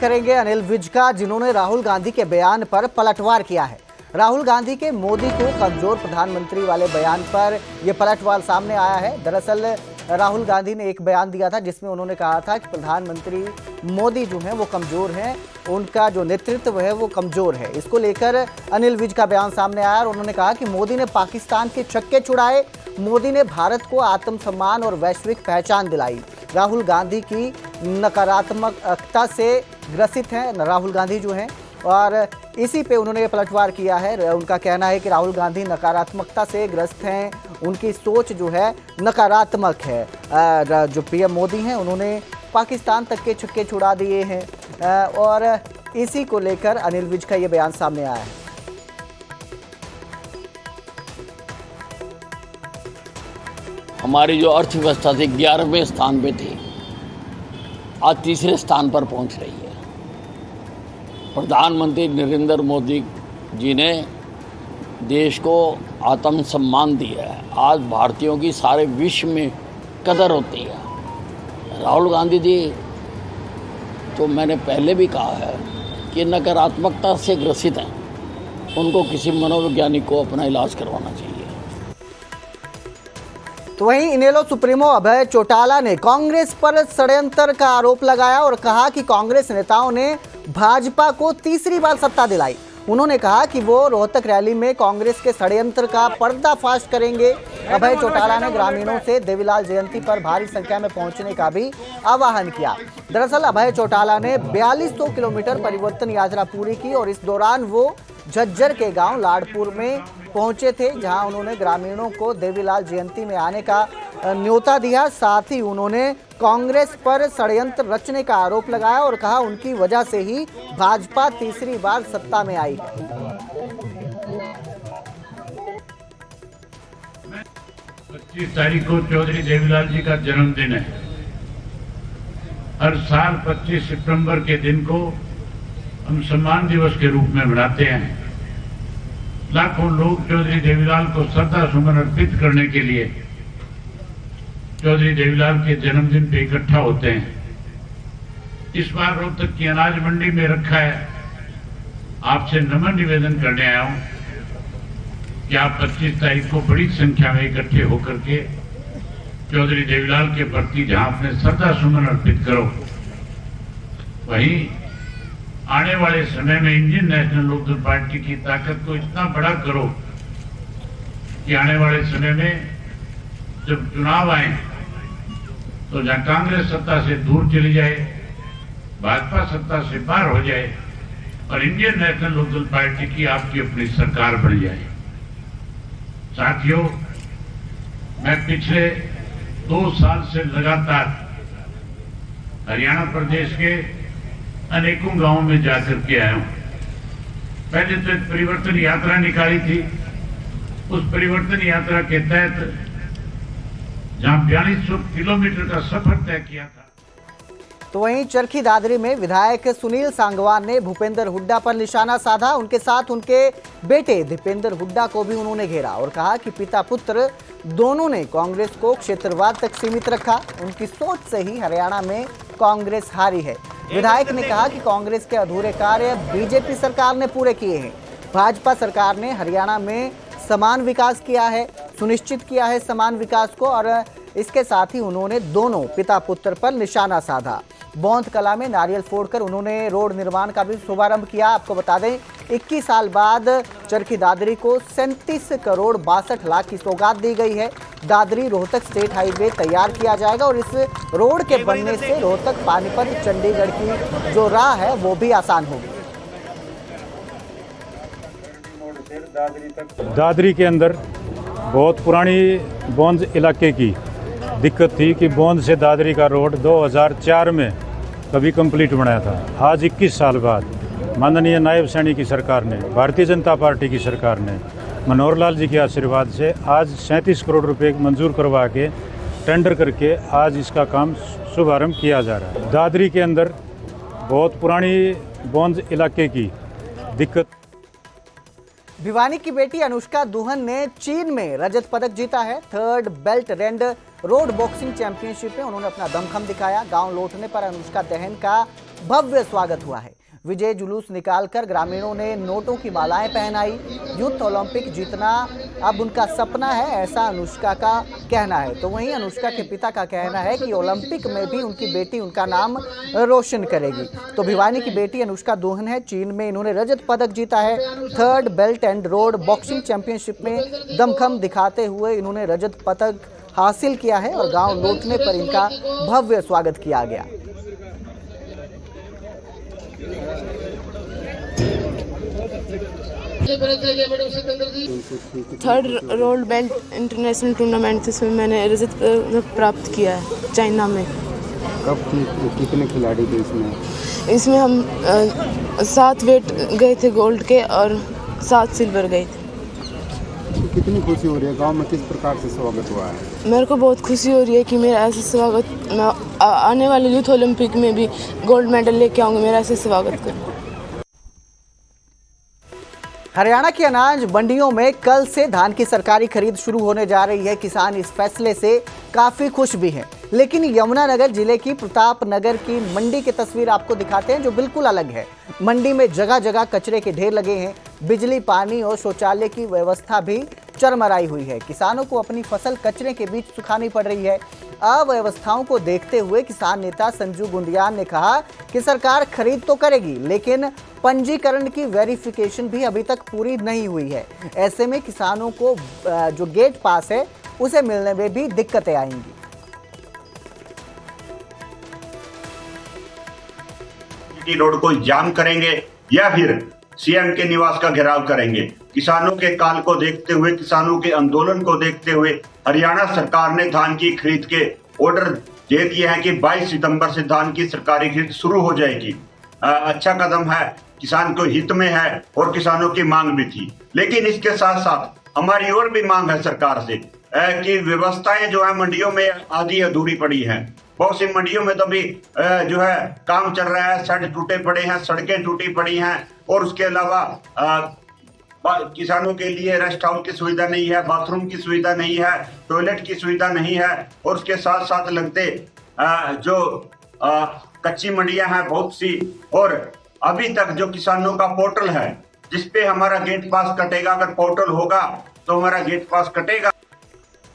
करेंगे अनिल विज का, जिन्होंने राहुल गांधी के बयान पर पलटवार किया है। राहुल गांधी के मोदी को कमजोर प्रधानमंत्री वाले बयान पर यह पलटवार सामने आया है। दरअसल राहुल गांधी ने एक बयान दिया था जिसमें उन्होंने कहा था कि प्रधानमंत्री मोदी जो हैं वो कमजोर हैं, उनका जो नेतृत्व है वो कमजोर है। इसको लेकर अनिल विज का बयान सामने आया और उन्होंने कहा कि मोदी ने पाकिस्तान के छक्के छुड़ाए, मोदी ने भारत को आत्मसम्मान और वैश्विक पहचान दिलाई। राहुल गांधी की नकारात्मकता से ग्रसित हैं राहुल गांधी जो हैं, और इसी पे उन्होंने पलटवार किया है। उनका कहना है कि राहुल गांधी नकारात्मकता से ग्रस्त हैं, उनकी सोच जो है नकारात्मक है। जो पीएम मोदी हैं उन्होंने पाकिस्तान तक के छक्के छुड़ा दिए हैं, और इसी को लेकर अनिल विज का ये बयान सामने आया है। हमारी जो अर्थव्यवस्था थी 11वें स्थान पे थी, आज तीसरे स्थान पर पहुंच रही है। प्रधानमंत्री नरेंद्र मोदी जी ने देश को आत्मसम्मान दिया है। आज भारतीयों की सारे विश्व में कदर होती है। राहुल गांधी जी तो मैंने पहले भी कहा है कि नकारात्मकता से ग्रसित हैं, उनको किसी मनोवैज्ञानिक को अपना इलाज करवाना चाहिए। तो वहीं इनेलो सुप्रीमो अभय चौटाला ने कांग्रेस पर षड्यंत्र का आरोप लगाया और कहा कि कांग्रेस नेताओं ने भाजपा को तीसरी बार सत्ता दिलाई। उन्होंने कहा कि वो रोहतक रैली में कांग्रेस के षड्यंत्र का पर्दाफाश करेंगे। अभय चौटाला ने ग्रामीणों से देवीलाल जयंती पर भारी संख्या में पहुंचने का भी आह्वान किया। दरअसल अभय चौटाला ने 4200 किलोमीटर परिवर्तन यात्रा पूरी की और इस दौरान वो झज्जर के गांव लाडपुर में पहुंचे थे, जहां उन्होंने ग्रामीणों को देवीलाल जयंती में आने का न्योता दिया। साथ ही उन्होंने कांग्रेस पर षड्यंत्र रचने का आरोप लगाया और कहा उनकी वजह से ही भाजपा तीसरी बार सत्ता में आई है। 25 तारीख को चौधरी देवीलाल जी का जन्मदिन है। हर साल 25 सितंबर के दिन को हम सम्मान दिवस के रूप में मनाते हैं। लाखों लोग चौधरी देवीलाल को श्रद्धा सुमन अर्पित करने के लिए चौधरी देवीलाल के जन्मदिन पे इकट्ठा होते हैं। इस बार रोहतक की अनाज मंडी में रखा है। आपसे नम्र निवेदन करने आया हूं कि आप 25 तारीख को बड़ी संख्या में इकट्ठे होकर के चौधरी देवीलाल के प्रति जहां अपने श्रद्धा सुमन अर्पित करो, वहीं आने वाले समय में इंडियन नेशनल लोकदल पार्टी की ताकत को इतना बड़ा करो कि आने वाले समय में जब चुनाव आए तो जहां कांग्रेस सत्ता से दूर चली जाए, भाजपा सत्ता से बाहर हो जाए और इंडियन नेशनल लोकदल पार्टी की आपकी अपनी सरकार बन जाए। साथियों, मैं पिछले 2 साल से लगातार हरियाणा प्रदेश के अनेकों गांवों में जाकर के आया हूं। पहले तो एक परिवर्तन यात्रा निकाली थी। उस परिवर्तन यात्रा के तहत जहां 4200 किलोमीटर का सफर तय किया था। तो वहीं चरखी दादरी में विधायक सुनील सांगवान ने भूपेंद्र हुड्डा पर निशाना साधा। उनके साथ उनके बेटे दीपेंद्र हुड्डा को भी उन्होंने घेरा और कहा कि पिता पुत्र दोनों ने कांग्रेस को क्षेत्रवाद तक सीमित रखा। उनकी सोच से ही हरियाणा में कांग्रेस हारी है। विधायक ने कहा कि कांग्रेस के अधूरे कार्य बीजेपी सरकार ने पूरे किए हैं। भाजपा सरकार ने हरियाणा में समान विकास किया है, सुनिश्चित किया है समान विकास को, और इसके साथ ही उन्होंने दोनों पिता पुत्र पर निशाना साधा। बौंध कला में नारियल फोड़कर उन्होंने रोड निर्माण का भी शुभारंभ किया। आपको बता दें 21 साल बाद चरखी दादरी को 37 करोड़ 62 लाख की सौगात दी गई है। दादरी रोहतक स्टेट हाईवे तैयार किया जाएगा और इस रोड के बनने से रोहतक पानीपत चंडीगढ़ की जो राह है वो भी आसान होगी। दादरी के अंदर बहुत पुरानी बौंध इलाके की दिक्कत थी कि बौंध से दादरी का रोड 2004 में कभी कंप्लीट बनाया था। आज 21 साल बाद माननीय नायब सैनी की सरकार ने, भारतीय जनता पार्टी की सरकार ने मनोहर लाल जी के आशीर्वाद से आज 37 करोड़ रुपए मंजूर करवा के टेंडर करके आज इसका काम शुभारंभ किया जा रहा है। दादरी के अंदर बहुत पुरानी बौंध इलाके की दिक्कत। भिवानी की बेटी अनुष्का दुहन ने चीन में रजत पदक जीता है। 3rd Belt and Road boxing championship में उन्होंने अपना दमखम दिखाया। गांव लौटने पर अनुष्का दहन का भव्य स्वागत हुआ है। विजय जुलूस निकालकर ग्रामीणों ने नोटों की मालाएं पहनाई। यूथ ओलंपिक जीतना अब उनका सपना है, ऐसा अनुष्का का कहना है। तो वहीं अनुष्का के पिता का कहना है कि ओलंपिक में भी उनकी बेटी उनका नाम रोशन करेगी। तो भिवानी की बेटी अनुष्का दोहन है। चीन में इन्होंने रजत पदक जीता है। 3rd belt and road boxing championship में दमखम दिखाते हुए इन्होंने रजत पदक हासिल किया है और गाँव लौटने पर इनका भव्य स्वागत किया गया। Third road belt international tournament इसमें मैंने रजत प्राप्त किया है चाइना में। कब कितने खिलाड़ी थे इसमें हम 7 वेट गए थे गोल्ड के और 7 सिल्वर गए थे। कितनी खुशी हो रही है, गांव में किस प्रकार से स्वागत हुआ है? मेरे को बहुत खुशी हो रही है कि मेरा ऐसा स्वागत, मैं आने वाले यूथ ओलंपिक में भी गोल्ड मेडल लेके आऊँगी। मेरा ऐसे स्वागत करें। हरियाणा की अनाज मंडियों में कल से धान की सरकारी खरीद शुरू होने जा रही है। किसान इस फैसले से काफी खुश भी हैं। लेकिन यमुनानगर जिले की प्रतापनगर की मंडी की तस्वीर आपको दिखाते हैं जो बिल्कुल अलग है। मंडी में जगह जगह कचरे के ढेर लगे हैं। बिजली, पानी और शौचालय की व्यवस्था भी चरमराई हुई है। किसानों को अपनी फसल कचरे के बीच सुखानी पड़ रही है। अव्यवस्थाओं को देखते हुए किसान नेता संजू गुंदियाल ने कहा कि सरकार खरीद तो करेगी, लेकिन पंजीकरण की वेरिफिकेशन भी अभी तक पूरी नहीं हुई है। ऐसे में किसानों को जो गेट पास है उसे मिलने में भी दिक्कतें आएंगी। रोड को जाम करेंगे या फिर सीएम के निवास का घेराव करेंगे। किसानों के काल को देखते हुए, किसानों के आंदोलन को देखते हुए हरियाणा सरकार ने धान की खरीद के ऑर्डर दे दिए हैं कि 22 सितंबर से धान की सरकारी खरीद शुरू हो जाएगी। अच्छा कदम है, किसान को हित में है और किसानों की मांग भी थी। लेकिन इसके साथ साथ हमारी और भी मांग है सरकार से कि व्यवस्थाएं जो है मंडियों में आधी अधूरी पड़ी हैं। बहुत सी मंडियों में तो अभी जो है काम चल रहा है, शेड टूटे पड़े हैं, सड़कें टूटी पड़ी हैं और उसके अलावा किसानों के लिए रेस्ट हाउस की सुविधा नहीं है, बाथरूम की सुविधा नहीं है, टॉयलेट की सुविधा नहीं है। और उसके साथ साथ लगते जो कच्ची मंडियां हैं बहुत सी, और अभी तक जो किसानों का पोर्टल है जिसपे हमारा गेट पास कटेगा, अगर पोर्टल होगा तो हमारा गेट पास कटेगा।